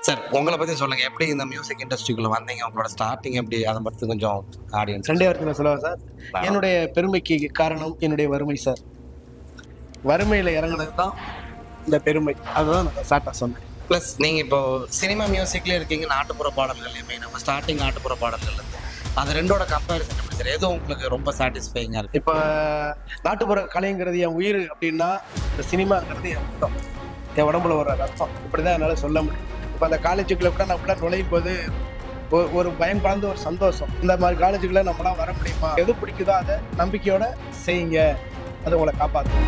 Sir உங்கள பத்தி சொல்லுங்க. எப்படி இந்த மியூசிக் இண்டஸ்ட்ரிக்குள்ள வந்தீங்க? உங்களோட ஸ்டார்ட்டிங் எப்படி? அத பத்தி கொஞ்சம் ஆடியன்ஸ்க்கு 2 சொல்லுங்க. வார்த்தையில சொல்லவா சார்? தாராளமா. என்னுடைய பெருமைக்கு காரணம் என்னுடைய வறுமை சார். வறுமையில இறங்குனது தான் இந்த பெருமை. அதுதான் நான் ஷார்ட்டா சொன்னேன். பிளஸ் நீங்க இப்போ சினிமா மியூசிக்லயே இருக்கீங்க. நாட்டுப்புற பாடல்கள்லயுமே நம்ம ஸ்டார்ட்டிங் நாட்டுப்புற பாடல்கள்ல இருந்து. அது 2ஓட கம்பேரிசன் எப்படி சார்? எது உங்களுக்கு ரொம்ப சாட்டிஸ்ஃபையிங்கா இருக்கு? இப்ப நாட்டுப்புற கலைங்கிறது என் உயிர் அப்படின்னா, இந்த சினிமாங்கிறது என் ரத்தம். என் உடம்புல வர ரத்தம். இப்படிதான் என்னால சொல்ல முடியும். இப்ப அந்த காலேஜுக்குள்ள கூட நான் உள்ள நுழையும்போது ஒரு பயம் கலந்த ஒரு சந்தோஷம். இந்த மாதிரி காலேஜுக்குள்ள நம்மளாம் வர முடியுமா? எது பிடிக்குதோ அத நம்பிக்கையோட செய்யுங்க. அது உங்களை காப்பாத்தும்.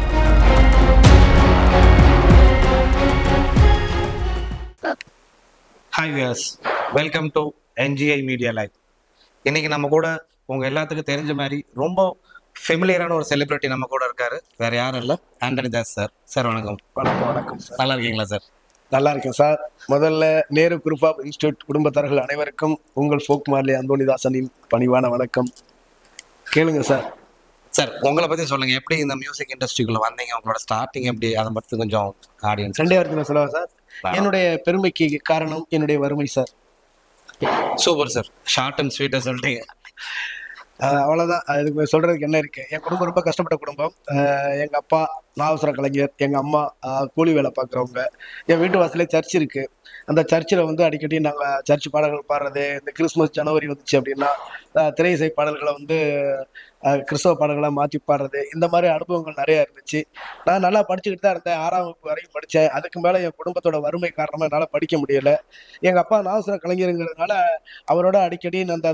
Hi viewers, welcome to NGI media live. இன்னைக்கு நம்ம கூட உங்க எல்லாத்துக்கும் தெரிஞ்ச மாதிரி ரொம்ப ஃபெமிலியரான ஒரு செலிபிரிட்டி நம்ம கூட இருக்காரு. வேற யாரும் இல்லை, ஆண்டனி தாஸ் சார். சார் வணக்கம். வணக்கம், வணக்கம் சார். நல்லா இருக்கீங்களா சார்? நல்லா இருக்கேன் சார். முதல்ல நேரு குரூப் ஆஃப் இன்ஸ்டியூட் குடும்பத்தார்கள் அனைவருக்கும் உங்கள் ஃபோக் மார்லி அந்தோணிதாசனின் பணிவான வணக்கம். கேளுங்க சார். சார் உங்கள பத்தி சொல்லுங்க. எப்படி இந்த மியூசிக் இண்டஸ்ட்ரிக்குள்ள வந்தீங்க? உங்களோட ஸ்டார்ட்டிங் எப்படி? அத பத்தி கொஞ்சம் ஆடியன்ஸ் 2 வார்த்தையில சொல்லவா சார்? என்னுடைய பெருமைக்கு காரணம் என்னுடைய வறுமை sir. Super sir. Short and ஸ்வீட்டா சொல்லிட்டீங்க. அவ்வளோதான். அதுக்கு சொல்றதுக்கு என்ன இருக்கு? என் குடும்பம் ரொம்ப கஷ்டப்பட்ட குடும்பம். எங்க அப்பா நாதஸ்வர கலைஞர், எங்க அம்மா கூலி வேலை பார்க்குறவங்க. என் வீட்டு வாசலே சர்ச் இருக்கு. அந்த சர்ச்சில் வந்து அடிக்கடி நாங்கள் சர்ச் பாடல்கள் பாடுறது, இந்த கிறிஸ்மஸ் ஜனவரி வந்துச்சு அப்படின்னா திரை இசை பாடல்களை வந்து கிறிஸ்தவ பாடல்களை மாற்றி பாடுறது, இந்த மாதிரி அனுபவங்கள் நிறையா இருந்துச்சு. நான் நல்லா படிச்சுக்கிட்டு தான் இருந்தேன். 6ஆம் வகுப்பு வரையும் படித்தேன். அதுக்கு மேலே என் குடும்பத்தோட வறுமை காரணமாக என்னால் படிக்க முடியல. எங்கள் அப்பா நாதஸ்வர கலைஞருங்கிறதுனால அவரோட அடிக்கடி நான் அந்த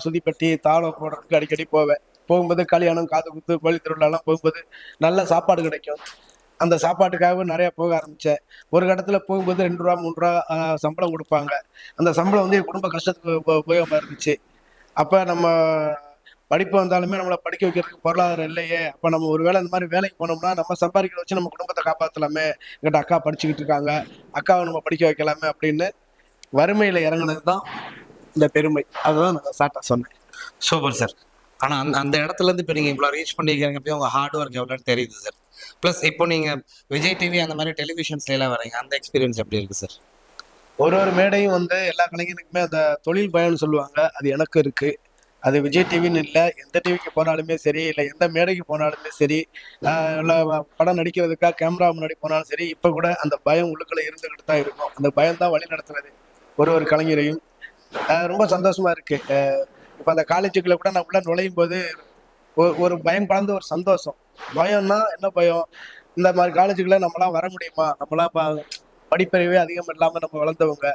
சுதிப்பட்டி தாளம் போடுறதுக்கு அடிக்கடி போவேன். போகும்போது கல்யாணம், காது குத்து, கோயில் திருவிழாலாம் போகும்போது நல்ல சாப்பாடு கிடைக்கும். அந்த சாப்பாட்டுக்காக நிறைய போக ஆரம்பிச்சேன். ஒரு கட்டத்தில் போகும்போது ரூ. 2 ரூ. 3 சம்பளம் கொடுப்பாங்க. அந்த சம்பளம் வந்து என் குடும்ப கஷ்டத்துக்கு உபயோகமாக இருந்துச்சு. அப்போ நம்ம படிப்பு வந்தாலுமே நம்மளை படிக்க வைக்கிறதுக்கு பொருளாதாரம் இல்லையே. அப்போ நம்ம ஒரு வேளை இந்த மாதிரி வேலைக்கு போனோம்னா நம்ம சம்பாதிக்கிறத வச்சு நம்ம குடும்பத்தை காப்பாற்றலாமே. எங்கிட்ட அக்கா படிச்சுக்கிட்டு இருக்காங்க, அக்காவை நம்ம படிக்க வைக்கலாமே அப்படின்னு வறுமையில் இறங்குனது தான் இந்த பெருமை. அதுதான் நான் ஷார்ட்டா சொன்னேன். Super sir. ஆனா அந்த அந்த இடத்துல இருந்து இப்போ நீங்க இவ்வளோ ரீச் பண்ணிக்கிறீங்க. அப்போ உங்க ஹார்ட் ஒர்க் எவ்வளோன்னு தெரியுது சார். ப்ளஸ் இப்போ நீங்க விஜய் டிவி அந்த மாதிரி டெலிவிஷன்ஸ்ல எல்லாம் வரீங்க. அந்த எக்ஸ்பீரியன்ஸ் எப்படி இருக்கு சார்? ஒரு மேடையும் வந்து எல்லா கலைஞனுக்குமே அந்த தொழில் பயம்னு சொல்லுவாங்க. அது எனக்கு இருக்கு. அது விஜய் டிவின்னு இல்லை, எந்த டிவிக்கு போனாலுமே சரி, இல்லை எந்த மேடைக்கு போனாலுமே சரி, இல்லை படம் நடிக்கிறதுக்காக கேமரா முன்னாடி போனாலும் சரி, இப்போ கூட அந்த பயம் உள்ளுக்குள்ள இருந்துகிட்டு தான் இருக்கும். அந்த பயம் தான் வழி நடத்துறது ஒரு கலைஞரையும். ரொம்ப சந்தோஷமா இருக்கு. இப்போ அந்த காலேஜுக்குள்ள கூட நான் உள்ள நுழையும் போது ஒரு பயம் கலந்த ஒரு சந்தோஷம். பயம்னா என்ன பயம்? இந்த மாதிரி காலேஜுக்குள்ள நம்மளாம் வர முடியுமா? நம்மளாம் படிப்பறிவே அதிகம் இல்லாமல் நம்ம வளர்ந்தவங்க.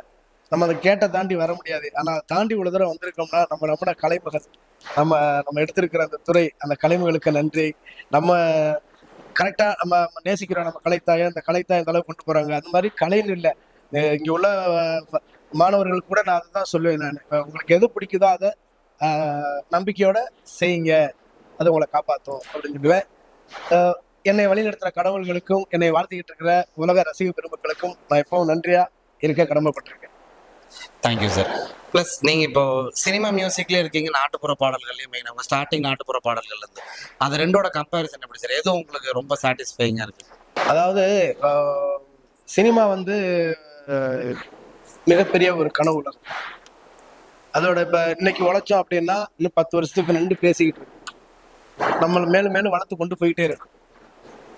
நம்ம அதை கேட்ட தாண்டி வர முடியாது. ஆனால் தாண்டி இவ்வளோ தூரம் வந்திருக்கோம்னா நம்ம கலைமகள், நம்ம நம்ம எடுத்திருக்கிற அந்த துறை, அந்த கலைமகளுக்கு நன்றி. நம்ம கரெக்டாக நம்ம நேசிக்கிறோம் நம்ம கலைத்தாயை. அந்த கலைத்தாய் இந்த அளவுக்கு கொண்டு போகிறாங்க. அந்த மாதிரி கலைன்னு இல்லை, இங்கே உள்ள மாணவர்களுக்கு கூட நான் அதை தான் சொல்லுவேன். நான் உங்களுக்கு எது பிடிக்குதோ அதை நம்பிக்கையோட செய்யுங்க. அது உங்களை காப்பாற்றும் அப்படின்னு சொல்லுவேன். என்னை வழிநடத்துகிற கடவுள்களுக்கும் என்னை வாழ்த்திக்கிட்டு இருக்கிற உலக ரசிக பெருமக்களுக்கும் நான் எப்பவும் நன்றியா இருக்க கடமைப்பட்டிருக்கேன். Thank you sir. ப்ளஸ் நீங்கள் இப்போ சினிமா மியூசிக்லேயே இருக்கீங்க. நாட்டுப்புற பாடல்கள்லையும் மெயின் அவங்க ஸ்டார்டிங் நாட்டுப்புற பாடல்கள் இருந்து அது 2ஓட கம்பேரிசன் எப்படி சார்? எதுவும் உங்களுக்கு ரொம்ப சாட்டிஸ்ஃபைங்காக இருக்கு? அதாவது சினிமா வந்து மிகப்பெரிய ஒரு கனவு உலகம். அதோட இப்போ இன்னைக்கு உழைச்சோம் அப்படின்னா இன்னும் 10 வருஷத்துக்கு நின்று பேசிக்கிட்டு இருக்கு. நம்மளை மேலும் மேலும் வளர்த்து கொண்டு போயிட்டே இருக்கும்.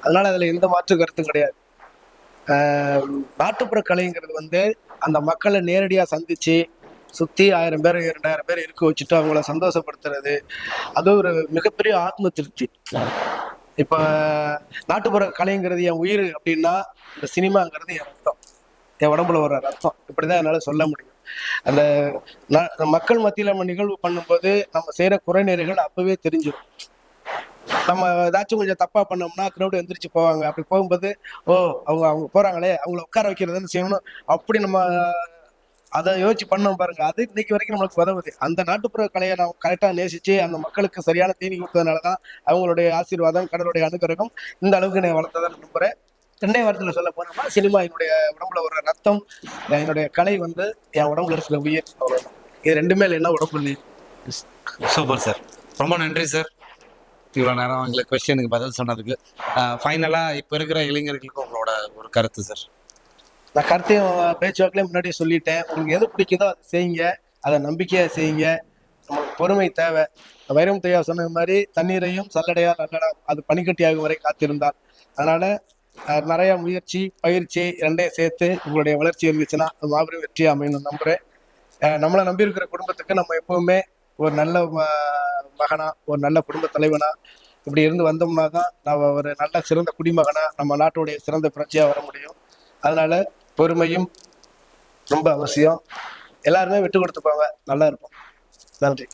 அதனால அதில் எந்த மாற்று கருத்தும் கிடையாது. நாட்டுப்புற கலைங்கிறது வந்து அந்த மக்களை நேரடியாக சந்திச்சு சுற்றி 1000 பேர் 2000 பேர் இருக்க வச்சுட்டு அவங்கள சந்தோஷப்படுத்துறது, அது ஒரு மிகப்பெரிய ஆத்ம திருப்தி. இப்போ நாட்டுப்புற கலைங்கிறது என் உயிர் அப்படின்னா, இந்த சினிமாங்கிறது என் ரத்தம், என் உடம்புல வர ரத்தம். இப்படிதான் என்னால் சொல்ல முடியும். அந்த மக்கள் மத்தியில் நம்ம நிகழ்வு பண்ணும்போது நம்ம செய்கிற குறைநேர்கள் அப்பவே தெரிஞ்சிடும். நம்ம ஏதாச்சும் கொஞ்சம் தப்பா பண்ணோம்னா கிரௌடு எந்திரிச்சு போவாங்க. அப்படி போகும்போது அவங்க அவங்க போறாங்களே, அவங்கள உட்கார வைக்கிறதுன்னு செய்யணும். அப்படி நம்ம அதை யோசிச்சு பண்ணோம் பாருங்க. அது இன்னைக்கு வரைக்கும் நம்மளுக்கு உதவுது. அந்த நாட்டுப்புற கலையை நம்ம கரெக்டா நேசிச்சு அந்த மக்களுக்கு சரியான தீனி கொடுத்ததுனாலதான் அவங்களுடைய ஆசீர்வாதம், கடவுளுடைய அனுகிரகம் இந்த அளவுக்கு என்னை வளர்த்ததான் நம்புறேன். 2 வாரத்தில் சொல்ல போனோம்னா, சினிமா என்னுடைய உடம்புல ஒரு ரத்தம், என்னுடைய கலை வந்து என் உடம்புல இருக்கிற உயிர். இது 2மே இல்லைன்னா உடம்பு இல்லை. Super sir. ரொம்ப நன்றி சார். இவ்வளோ நேரம் எங்களுக்கு கொஸ்டினுக்கு பதில் சொன்னதுக்கு. ஃபைனலாக இப்போ இருக்கிற இளைஞர்களுக்கு உங்களோட ஒரு கருத்து சார்? நான் கருத்தையும் பேச்சுவாக்கிலே முன்னாடியே சொல்லிட்டேன். உங்களுக்கு எது பிடிக்குதோ அதை செய்யுங்க, அதை நம்பிக்கையா செய்யுங்க. நம்மளுக்கு பொறுமை தேவை. வைரமுத்து ஐயா சொன்ன மாதிரி தண்ணீரையும் சல்லடையா நல்லடாம் அது பனிக்கட்டியாகும் வரை காத்திருந்தால். அதனால நிறைய முயற்சி பயிற்சி ரெண்டையும் சேர்த்து உங்களுடைய வளர்ச்சி இருந்துச்சுன்னா அது மாபெரும் வெற்றி அமையணும் நம்புறேன். நம்மளை நம்பி இருக்கிற குடும்பத்துக்கு நம்ம எப்பவுமே ஒரு நல்ல மகனா ஒரு நல்ல குடும்ப தலைவனா இப்படி இருந்து வந்தோம்னா தான் நம்ம ஒரு நல்ல சிறந்த குடிமகனா நம்ம நாட்டுடைய சிறந்த புரட்சியா வர முடியும். அதனால பொறுமையும் ரொம்ப அவசியம். எல்லாருமே விட்டு கொடுத்துப்பாங்க. நல்லா இருக்கும். நன்றி.